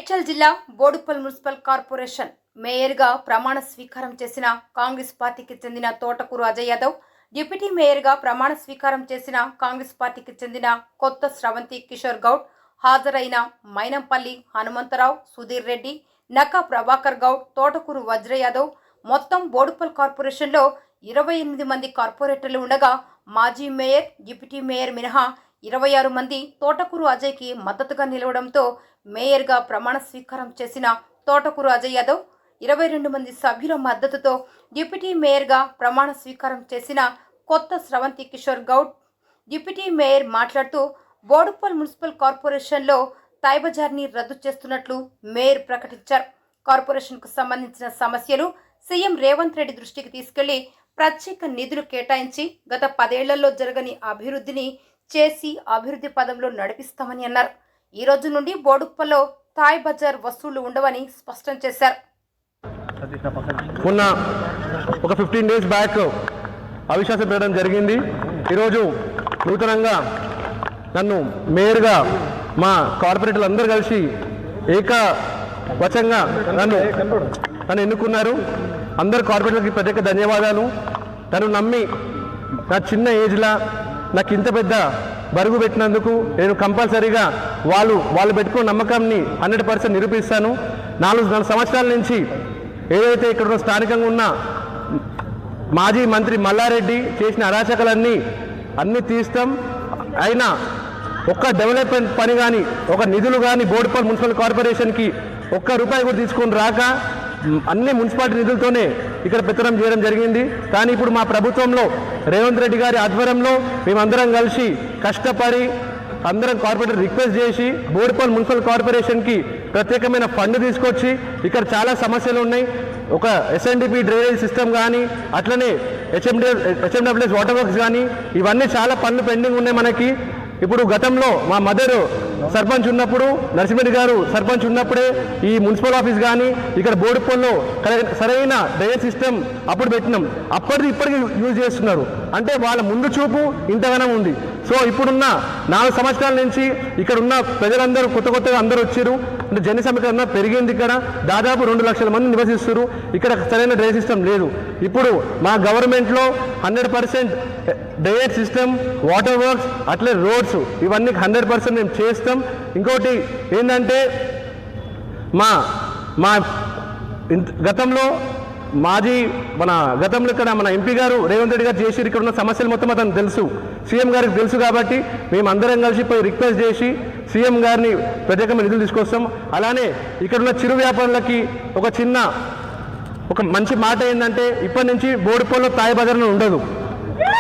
మేడ్చల్ జిల్లా Boduppal municipal corporation మేయర్గా ప్రమాణ స్వీకారం చేసిన కాంగ్రెస్ పార్టీకి చెందిన తోటకూరు అజయ్ యాదవ్, డిప్యూటీ మేయర్గా ప్రమాణ స్వీకారం చేసిన కాంగ్రెస్ పార్టీకి చెందిన కొత్త స్రవంతి కిషోర్ గౌడ్, హాజరైన మైనంపల్లి హనుమంతరావు, సుధీర్ రెడ్డి, నక్కా ప్రభాకర్ గౌడ్, తోటకూరు వజ్ర యాదవ్, మొత్తం బోడుప్పల్ కార్పొరేషన్లో 28 మంది కార్పొరేటర్లు ఉండగా మాజీ మేయర్, డిప్యూటీ మేయర్ మినహా 26 మంది తోటకూరు అజయ్కి మద్దతుగా నిలవడంతో మేయర్గా ప్రమాణ స్వీకారం చేసిన తోటకూరు అజయ్ యాదవ్ 22 మంది సభ్యుల మద్దతుతో డిప్యూటీ మేయర్గా ప్రమాణ స్వీకారం చేసిన కొత్త స్రవంతి కిషోర్ గౌడ్, డిప్యూటీ మేయర్ మాట్లాడుతూ బోడుప్పల్ మున్సిపల్ కార్పొరేషన్లో తాయ్-బజార్ని రద్దు చేస్తున్నట్లు మేయర్ ప్రకటించారు. కార్పొరేషన్కు సంబంధించిన సమస్యలు సీఎం రేవంత్ రెడ్డి దృష్టికి తీసుకెళ్లి ప్రత్యేక నిధులు కేటాయించి గత 10 ఏళ్లలో జరగని అభివృద్ధిని చేసి అభివృద్ధి పదంలో నడిపిస్తామని అన్నారు. ఈ రోజు నుండి బోడుప్పల్లో తాయ్-బజార్ వసూళ్లు ఉండవని స్పష్టం చేశారు. మొన్న ఒక 15 డేస్ బ్యాక్ అవిశ్వాసం పెట్టడం జరిగింది. ఈరోజు నూతనంగా నన్ను మేయర్గా మా కార్పొరేటర్లు అందరూ కలిసి ఏకవచంగా నన్ను ఎన్నుకున్నారు. అందరు కార్పొరేటర్లకి ప్రత్యేక ధన్యవాదాలు. నన్ను నమ్మి నా చిన్న ఏజ్లో నాకు ఇంత పెద్ద బరుగు పెట్టినందుకు నేను కంపల్సరీగా వాళ్ళు పెట్టుకున్న నమ్మకాన్ని 100% నిరూపిస్తాను. 4 సంవత్సరాల నుంచి ఏదైతే ఇక్కడ స్థానికంగా ఉన్న మాజీ మంత్రి మల్లారెడ్డి చేసిన అరాచకాలన్నీ తీస్తాం. అయినా ఒక్క డెవలప్మెంట్ పని కానీ, ఒక నిధులు కానీ బోడుప్పల్ మున్సిపల్ కార్పొరేషన్కి ఒక్క రూపాయి కూడా తీసుకొని రాక అన్ని మున్సిపాలిటీ నిధులతోనే ఇక్కడ పెత్తనం చేయడం జరిగింది. కానీ ఇప్పుడు మా ప్రభుత్వంలో రేవంత్ రెడ్డి గారి ఆధ్వర్యంలో మేమందరం కలిసి కష్టపడి అందరం కార్పొరేటర్ రిక్వెస్ట్ చేసి బోడుప్పల్ మున్సిపల్ కార్పొరేషన్కి ప్రత్యేకమైన ఫండ్ తీసుకొచ్చి ఇక్కడ చాలా సమస్యలు ఉన్నాయి. ఒక ఎస్ఎన్డిపి డ్రైనేజ్ సిస్టమ్ కానీ, అట్లనే హెచ్ఎండబ్ల్యూఎస్ వాటర్ వర్క్స్ కానీ, ఇవన్నీ చాలా పనులు పెండింగ్ ఉన్నాయి మనకి. ఇప్పుడు గతంలో మా మదరు సర్పంచ్ ఉన్నప్పుడు, నరసింహరెడ్డి గారు సర్పంచ్ ఉన్నప్పుడే ఈ మున్సిపల్ ఆఫీస్ కానీ ఇక్కడ బోడుప్పల్లో సరైన డ్రైనేజ్ సిస్టమ్ అప్పుడు పెట్టినాం. ఇప్పటికి యూజ్ చేస్తున్నారు. అంటే వాళ్ళ ముందు చూపు ఇంతగానం ఉంది. సో ఇప్పుడున్న 4 సంవత్సరాల నుంచి ఇక్కడ ఉన్న ప్రజలందరూ కొత్తగా అందరూ వచ్చారు. అంటే జన సమీకరణ పెరిగింది. ఇక్కడ దాదాపు 2 లక్షల మంది నివసిస్తారు. ఇక్కడ సరైన డ్రైనేజ్ సిస్టమ్ లేదు. ఇప్పుడు మా గవర్నమెంట్లో 100% డ్రైనేజ్ సిస్టమ్, వాటర్ వర్క్స్, అట్లే రోడ్స్ ఇవన్నీ 100% మేము చేస్తాం. ఇంకోటి ఏంటంటే మా గతంలో ఇక్కడ మన ఎంపీ గారు రేవంత్ రెడ్డి గారు చేసి ఇక్కడ ఉన్న సమస్యలు మొత్తం అతను తెలుసు, సీఎం గారికి తెలుసు. కాబట్టి మేము అందరం కలిసి పోయి రిక్వెస్ట్ చేసి సీఎం గారిని ప్రత్యేకమైన నిధులు తీసుకొస్తాం. అలానే ఇక్కడ ఉన్న చిరు వ్యాపారులకి ఒక మంచి మాట ఏంటంటే ఇప్పటి నుంచి బోడుప్పల్లో తాయ్-బజార్ ఉండదు.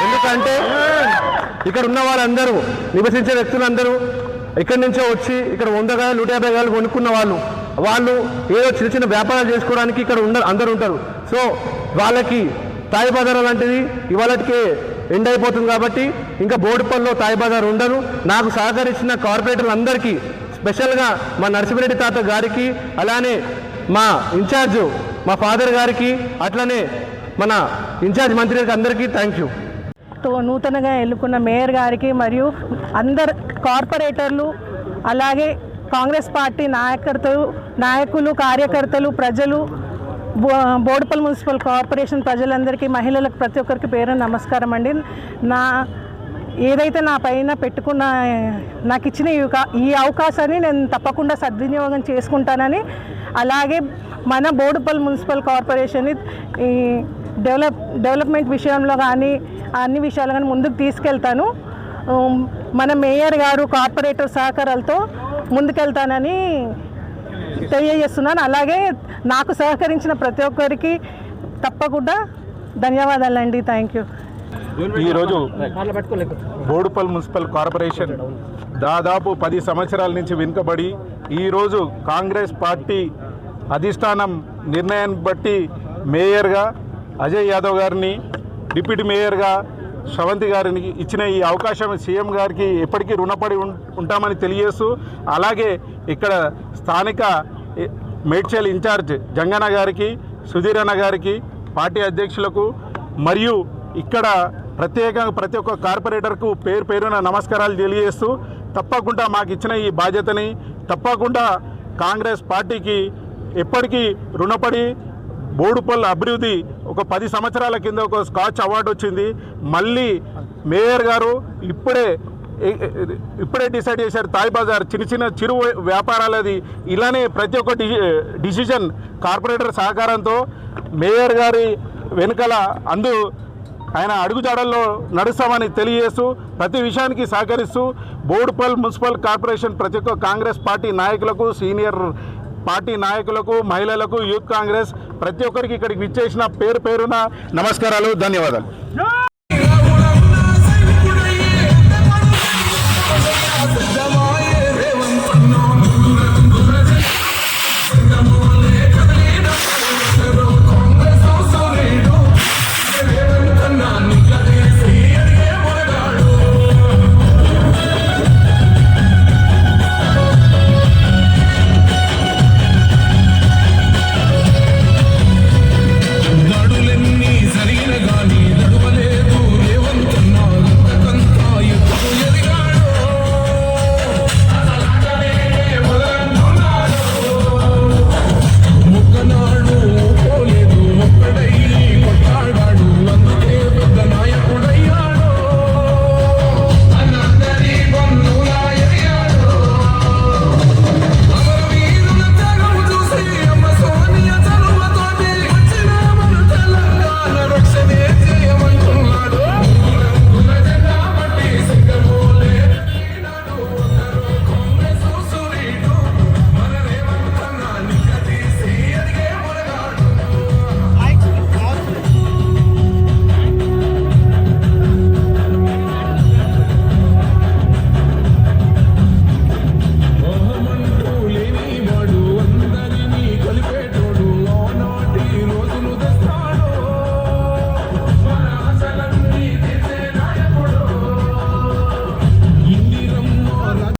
ఎందుకంటే ఇక్కడ ఉన్న వాళ్ళందరూ, నివసించే వ్యక్తులందరూ ఇక్కడి నుంచో వచ్చి ఇక్కడ 100 గాలు 150 గాలు కొనుక్కున్న వాళ్ళు ఏదో చిన్న వ్యాపారాలు చేసుకోవడానికి ఇక్కడ అందరూ ఉంటారు. సో వాళ్ళకి తాయ్-బజార్ లాంటిది ఇవాళకే ఎండ్ అయిపోతుంది. కాబట్టి ఇంకా బోడుప్పల్లో తాయ్-బజార్ ఉండదు. నాకు సహకరించిన కార్పొరేటర్లు అందరికీ, స్పెషల్గా మా నరసింహరెడ్డి తాత గారికి, అలానే మా ఇన్ఛార్జు మా ఫాదర్ గారికి, అట్లనే మన ఇన్ఛార్జ్ మంత్రి గారికి అందరికీ థ్యాంక్ యూ. నూతనంగా ఎన్నుకున్న మేయర్ గారికి మరియు అందరు కార్పొరేటర్లు, అలాగే కాంగ్రెస్ పార్టీ నాయకులు, కార్యకర్తలు, ప్రజలు, బోడుప్పల్ మున్సిపల్ కార్పొరేషన్ ప్రజలందరికీ, మహిళలకు ప్రతి ఒక్కరికి పేరు నమస్కారం అండి. ఏదైతే నా పైన పెట్టుకున్న నాకు ఇచ్చిన ఈ అవకాశాన్ని నేను తప్పకుండా సద్వినియోగం చేసుకుంటానని, అలాగే మన బోడుప్పల్ మున్సిపల్ కార్పొరేషన్ని ఈ డెవలప్మెంట్ విషయంలో కానీ అన్ని విషయాలు కానీ ముందుకు తీసుకెళ్తాను. మన మేయర్ గారు కార్పొరేటర్ సహకారాలతో ముందుకెళ్తానని తెలియజేస్తున్నాను. అలాగే నాకు సహకరించిన ప్రతి ఒక్కరికి తప్పకుండా ధన్యవాదాలండి. Thank you. ఈరోజు బోడుప్పల్ మున్సిపల్ కార్పొరేషన్ దాదాపు 10 సంవత్సరాల నుంచి వెనుకబడి ఈరోజు కాంగ్రెస్ పార్టీ అధిష్టానం నిర్ణయాన్ని బట్టి మేయర్గా అజయ్ యాదవ్ గారిని, డిప్యూటీ మేయర్గా శ్రవంతి గారిని ఇచ్చిన ఈ అవకాశం సీఎం గారికి ఎప్పటికీ రుణపడి ఉంటామని తెలియజేస్తూ, అలాగే ఇక్కడ స్థానిక మేడ్చల్ ఇన్ఛార్జ్ జంగన్న గారికి, సుధీర్ అన్న గారికి, పార్టీ అధ్యక్షులకు మరియు ఇక్కడ ప్రత్యేకంగా ప్రతి ఒక్క కార్పొరేటర్కు పేరున నమస్కారాలు తెలియజేస్తూ, తప్పకుండా మాకు ఇచ్చిన ఈ బాధ్యతని తప్పకుండా కాంగ్రెస్ పార్టీకి ఎప్పటికీ రుణపడి బోడుపల్లి అభివృద్ధి ఒక 10 సంవత్సరాల కింద ఒక స్కాచ్ అవార్డు వచ్చింది. మళ్ళీ మేయర్ గారు ఇప్పుడే డిసైడ్ చేశారు తాయ్ బజార్ చిన్న చిరు వ్యాపారాలది ఇలానే ప్రతి ఒక్క డిసిజన్ కార్పొరేటర్ సహకారంతో మేయర్ గారి వెనుకల ఆయన అడుగుజాడల్లో నడుస్తామని తెలియజేస్తూ ప్రతి విషయానికి సహకరిస్తూ బోడుపల్లి మున్సిపల్ కార్పొరేషన్ ప్రతి ఒక్క కాంగ్రెస్ పార్టీ నాయకులకు, సీనియర్ పార్టీ నాయకులకు, మహిళలకు, యూత్ కాంగ్రెస్ ప్రతి ఒక్కరికి ఇక్కడికి విచ్చేసిన పేరున నమస్కారాలు, ధన్యవాదాలు.